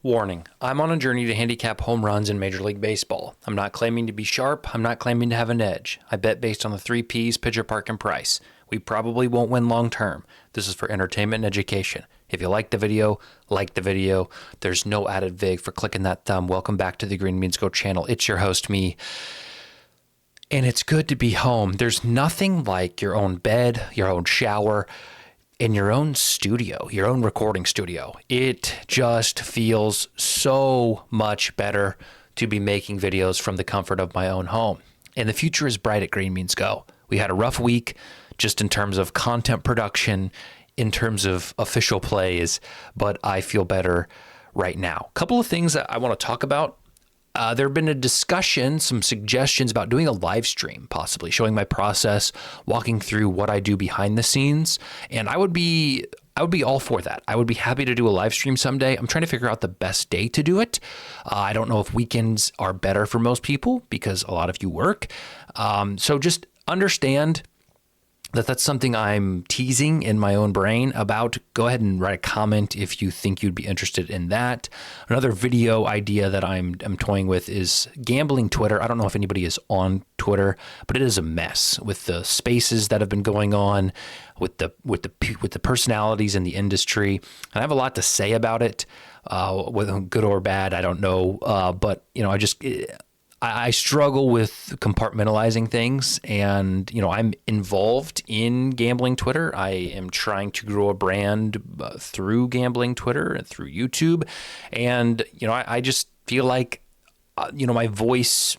Warning, I'm on a journey to handicap home runs in Major League Baseball. I'm not claiming to be sharp. I'm not claiming to have an edge. I bet based on the 3 Ps, pitcher, park, and price. We probably won't win long term. This is for entertainment and education. If you like the video, like the video. There's no added vig for clicking that thumb. Welcome back to the Green Means Go channel. It's your host, me. And it's good to be home. There's nothing like your own bed, your own shower, in your own studio, your own recording studio. It just feels so much better to be making videos from the comfort of my own home. And the future is bright at Green Means Go. We had a rough week just in terms of content production, in terms of official plays, but I feel better right now. A couple of things that I want to talk about. There have been a discussion, some suggestions about doing a live stream, possibly showing my process, walking through what I do behind the scenes. And I would be all for that. I would be happy to do a live stream someday. I'm trying to figure out the best day to do it. I don't know if weekends are better for most people because a lot of you work. So just understand that that's something I'm teasing in my own brain about. Go ahead and write a comment if you think you'd be interested in that. Another video idea that I'm toying with is gambling Twitter. I don't know if anybody is on Twitter, but it is a mess with the spaces that have been going on, with the personalities in the industry. And I have a lot to say about it, whether good or bad, I don't know. But I struggle with compartmentalizing things, and, I'm involved in gambling Twitter. I am trying to grow a brand through gambling Twitter and through YouTube. And, I just feel like, my voice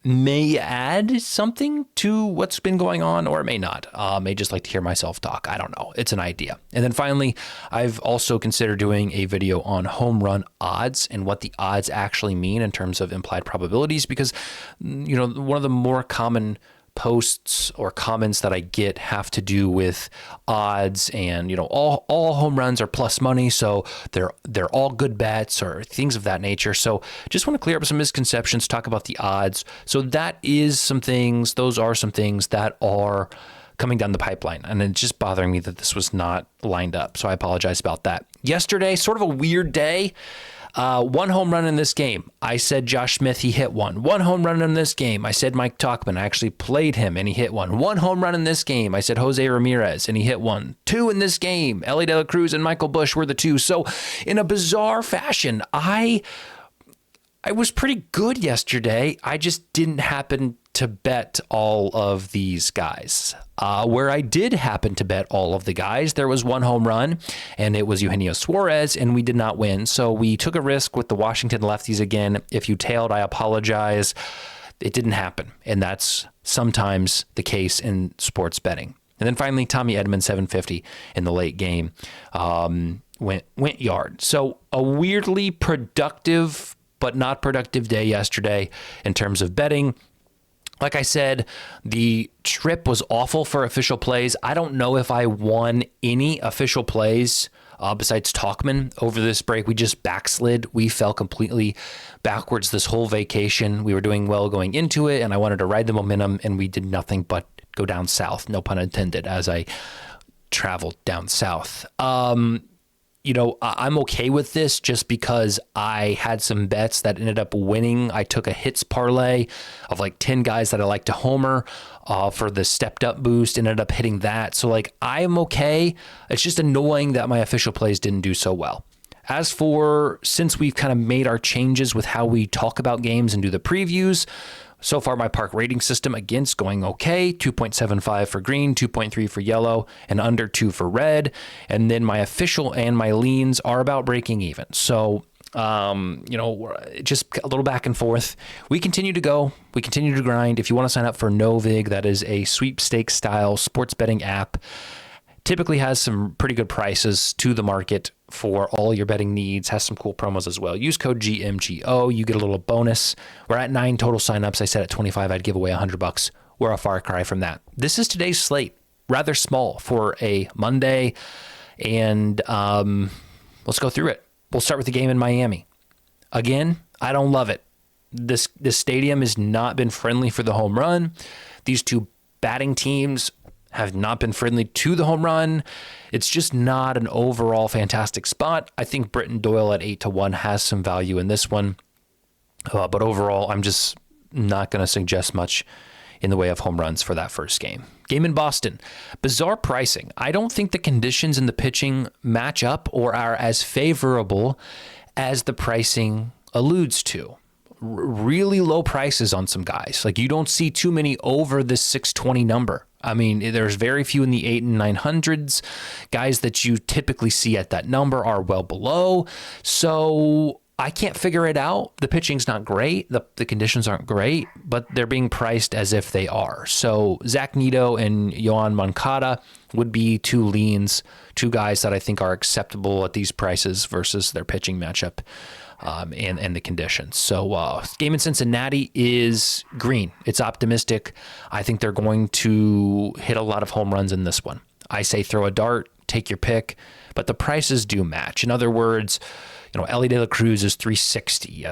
may add something to what's been going on, or it may not. May just like to hear myself talk. I don't know. It's an idea. And then finally, I've also considered doing a video on home run odds and what the odds actually mean in terms of implied probabilities, because, one of the more common posts or comments that I get have to do with odds and, all home runs are plus money, so they're all good bets or things of that nature. So just want to clear up some misconceptions, talk about the odds. So those are some things that are coming down the pipeline, and it's just bothering me that this was not lined up. So I apologize about that. Yesterday, sort of a weird day. 1 home run in this game. I said Josh Smith, he hit one. 1 home run in this game. I said Mike Tauchman. I actually played him and he hit one. 1 home run in this game. I said Jose Ramirez and he hit one. 2 in this game. Ellie De La Cruz and Michael Busch were the 2. So in a bizarre fashion, I was pretty good yesterday. I just didn't happen to bet all of these guys. Where I did happen to bet all of the guys, there was 1 home run, and it was Eugenio Suarez, and we did not win. So we took a risk with the Washington lefties again. If you tailed, I apologize. It didn't happen, and that's sometimes the case in sports betting. And then finally, Tommy Edman, 750 in the late game, went yard. So a weirdly productive but not productive day yesterday in terms of betting. Like I said, the trip was awful for official plays. I don't know if I won any official plays besides Tauchman over this break. We just backslid. We fell completely backwards this whole vacation. We were doing well going into it, and I wanted to ride the momentum, and we did nothing but go down south, no pun intended, as I traveled down south. I'm okay with this just because I had some bets that ended up winning. I took a hits parlay of like 10 guys that I like to homer for the stepped up boost, ended up hitting that. So I'm okay. It's just annoying that my official plays didn't do so well. As for, since we've kind of made our changes with how we talk about games and do the previews, so far, my park rating system, again, is going okay. 2.75 for green, 2.3 for yellow, and under 2 for red. And then my official and my leans are about breaking even. So, just a little back and forth. We continue to go. We continue to grind. If you want to sign up for Novig, that is a sweepstakes style sports betting app. Typically has some pretty good prices to the market for all your betting needs, has some cool promos as well. Use code GMGO, you get a little bonus. We're at 9 total signups. I said at 25, I'd give away $100. We're a far cry from that. This is today's slate, rather small for a Monday, and let's go through it. We'll start with the game in Miami. Again, I don't love it. This stadium has not been friendly for the home run. These two batting teams have not been friendly to the home run. It's just not an overall fantastic spot. I think Britton Doyle at 8-1 has some value in this one. But overall, I'm just not going to suggest much in the way of home runs for that first game. Game in Boston. Bizarre pricing. I don't think the conditions in the pitching match up or are as favorable as the pricing alludes to. Really low prices on some guys. Like, you don't see too many over this 620 number. I mean, there's very few in the 800s and 900s. Guys that you typically see at that number are well below. So I can't figure it out. The pitching's not great. The conditions aren't great, but they're being priced as if they are. So Zach Neto and Yohan Moncada would be two leans, two guys that I think are acceptable at these prices versus their pitching matchup. And the conditions. So game in Cincinnati is green. It's optimistic. I think they're going to hit a lot of home runs in this one. I say throw a dart, take your pick, but the prices do match. In other words, Ellie De La Cruz is 360.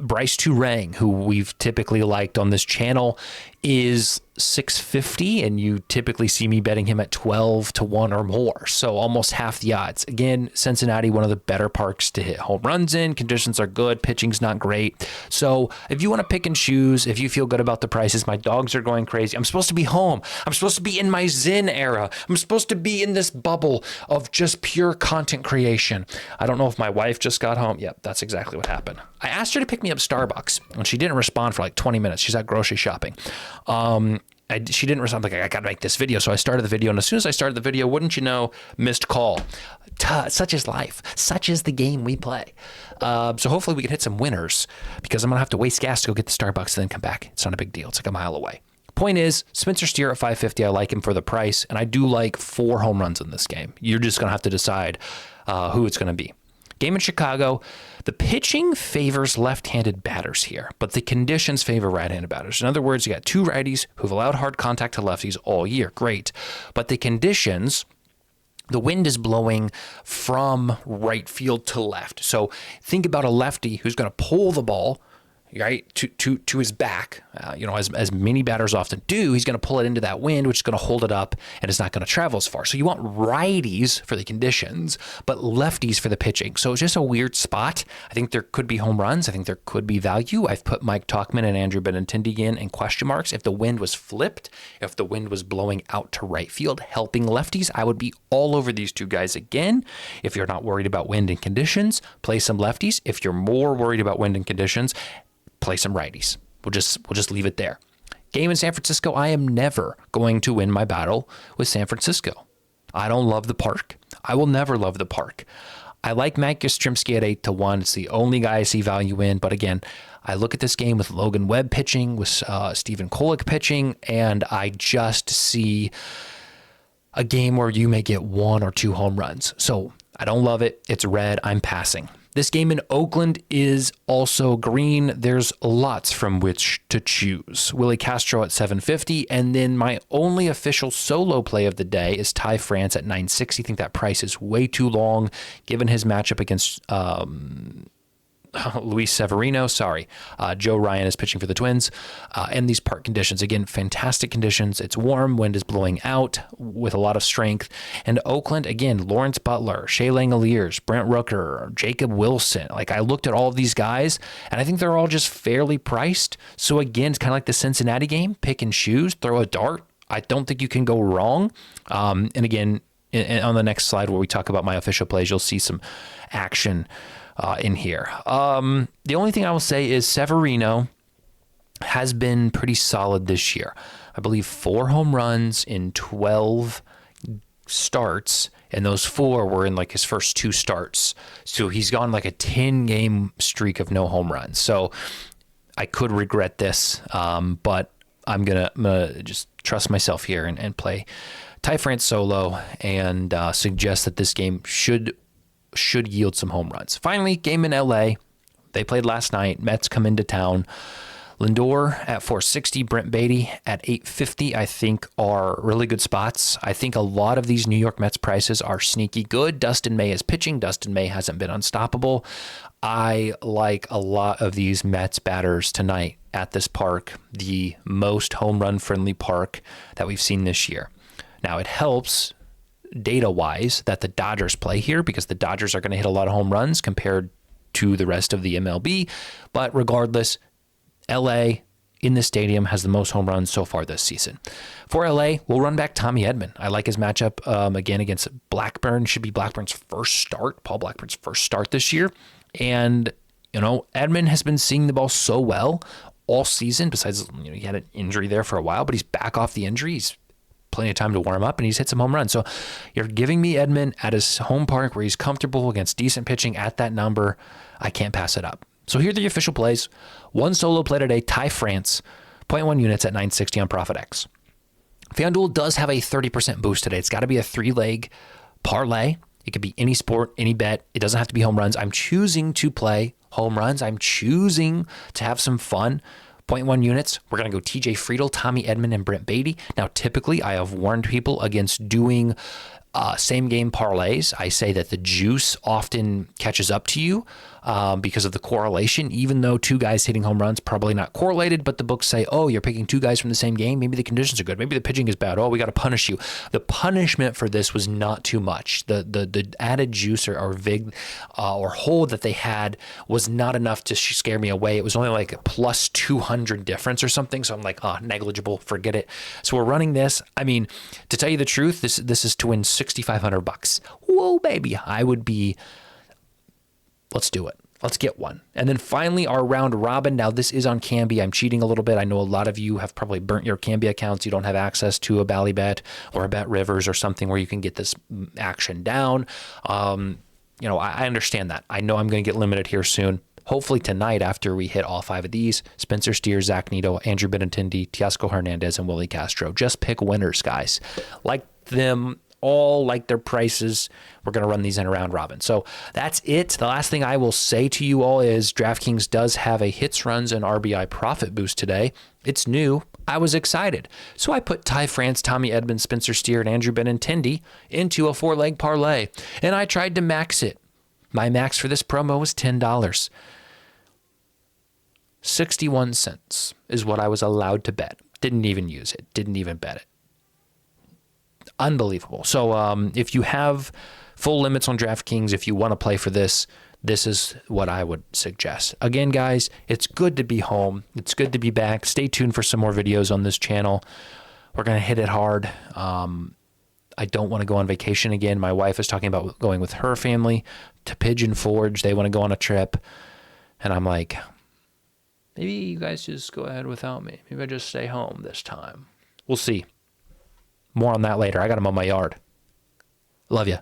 Bryce Turang, who we've typically liked on this channel, is 650, and you typically see me betting him at 12-1 or more. So almost half the odds. Again, Cincinnati, one of the better parks to hit home runs in. Conditions are good. Pitching's not great. So if you want to pick and choose, if you feel good about the prices, my dogs are going crazy. I'm supposed to be home. I'm supposed to be in my Zen era. I'm supposed to be in this bubble of just pure content creation. I don't know if my wife just got home. Yep, that's exactly what happened. I asked her to pick me up Starbucks, and she didn't respond for like 20 minutes. She's out grocery shopping. She didn't respond. I'm like, I got to make this video. So I started the video. And as soon as I started the video, wouldn't you know, missed call. Such is life. Such is the game we play. So hopefully we can hit some winners, because I'm going to have to waste gas to go get the Starbucks and then come back. It's not a big deal. It's like a mile away. Point is, Spencer Steer at 550, I like him for the price. And I do like 4 home runs in this game. You're just going to have to decide who it's going to be. Game in Chicago, the pitching favors left-handed batters here, but the conditions favor right-handed batters. In other words, you got 2 righties who've allowed hard contact to lefties all year. Great. But the conditions, the wind is blowing from right field to left. So think about a lefty who's going to pull the ball, right, to his back. As many batters often do, he's going to pull it into that wind, which is going to hold it up, and it's not going to travel as far. So you want righties for the conditions, but lefties for the pitching. So it's just a weird spot. I think there could be home runs. I think there could be value. I've put Mike Tauchman and Andrew Benintendi in question marks. If the wind was flipped, if the wind was blowing out to right field, helping lefties, I would be all over these two guys again. If you're not worried about wind and conditions, play some lefties. If you're more worried about wind and conditions, play some righties. We'll just leave it there. Game in San Francisco, I am never going to win my battle with San Francisco. I don't love the park. I will never love the park. I like Matt Yastrzemski at 8-1. It's the only guy I see value in. But again, I look at this game with Logan Webb pitching, with Stephen Kolek pitching, and I just see a game where you may get 1 or 2 home runs. So I don't love it. It's red. I'm passing. This game in Oakland is also green. There's lots from which to choose. Willie Castro at 750, and then my only official solo play of the day is Ty France at 960. I think that price is way too long, given his matchup against Luis Severino. Joe Ryan is pitching for the Twins. And these park conditions, again, fantastic conditions. It's warm, wind is blowing out with a lot of strength. And Oakland, again, Lawrence Butler, Shea Langoliers, Brent Rooker, Jacob Wilson. Like, I looked at all of these guys, and I think they're all just fairly priced. So again, it's kind of like the Cincinnati game. Pick and choose, throw a dart. I don't think you can go wrong. And again, on the next slide where we talk about my official plays, you'll see some action in here. The only thing I will say is Severino has been pretty solid this year. I believe 4 home runs in 12 starts, and those 4 were in like his first 2 starts. So he's gone like a 10-game streak of no home runs. So I could regret this, but I'm gonna just trust myself here and play Ty France solo and suggest that this game should yield some home runs. Finally, game in LA. They played last night. Mets come into town. Lindor at 460, Brent Beatty at 850, I think are really good spots. I think a lot of these New York Mets prices are sneaky good. Dustin May is pitching. Dustin May hasn't been unstoppable. I like a lot of these Mets batters tonight at this park, the most home run friendly park that we've seen this year. Now, it helps data-wise that the Dodgers play here because the Dodgers are going to hit a lot of home runs compared to the rest of the MLB. But regardless, LA in the stadium has the most home runs so far this season. For LA, we'll run back Tommy Edman. I like his matchup again against Blackburn. Should be Blackburn's first start, Paul Blackburn's first start this year. And, you know, Edman has been seeing the ball so well all season. Besides, you know, he had an injury there for a while, but he's back off the injury. He's plenty of time to warm up, and he's hit some home runs. So you're giving me Edman at his home park where he's comfortable against decent pitching at that number. I can't pass it up. So here are the official plays. One solo play today, Ty France, 0.1 units at 960 on ProfitX. FanDuel does have a 30% boost today. It's got to be a 3-leg parlay. It could be any sport, any bet. It doesn't have to be home runs. I'm choosing to play home runs. I'm choosing to have some fun. 0.1 units. We're going to go TJ Friedel, Tommy Edman, and Brent Beatty. Now, typically, I have warned people against doing same game parlays. I say that the juice often catches up to you because of the correlation, even though two guys hitting home runs probably not correlated, but the books say, oh, you're picking two guys from the same game. Maybe the conditions are good. Maybe the pitching is bad. Oh, we got to punish you. The punishment for this was not too much. The added juice or vig or hold that they had was not enough to scare me away. It was only like a plus 200 difference or something. So I'm like, negligible, forget it. So we're running this. I mean, to tell you the truth, this is to win $6,500. Whoa, baby. I would be, let's do it. Let's get one. And then finally, our round robin. Now, this is on Kambi. I'm cheating a little bit. I know a lot of you have probably burnt your Kambi accounts. You don't have access to a Ballybet or a Bet Rivers or something where you can get this action down. You know, I understand that. I know I'm going to get limited here soon. Hopefully tonight, after we hit all 5 of these, Spencer Steer, Zach Neto, Andrew Benintendi, Teoscar Hernandez, and Willie Castro. Just pick winners, guys. Like them all, like their prices. We're going to run these in a round robin. So that's it. The last thing I will say to you all is DraftKings does have a hits, runs, and RBI profit boost today. It's new. I was excited. So I put Ty France, Tommy Edman, Spencer Steer, and Andrew Benintendi into a 4-leg parlay, and I tried to max it. My max for this promo was $10. 61 cents is what I was allowed to bet. Didn't even use it. Didn't even bet it. Unbelievable. So if you have full limits on DraftKings, if you want to play for this, this is what I would suggest. Again, guys, it's good to be home. It's good to be back. Stay tuned for some more videos on this channel. We're going to hit it hard. I don't want to go on vacation again. My wife is talking about going with her family to Pigeon Forge. They want to go on a trip. And I'm like, maybe you guys just go ahead without me. Maybe I just stay home this time. We'll see. More on that later. I got them on my yard. Love ya.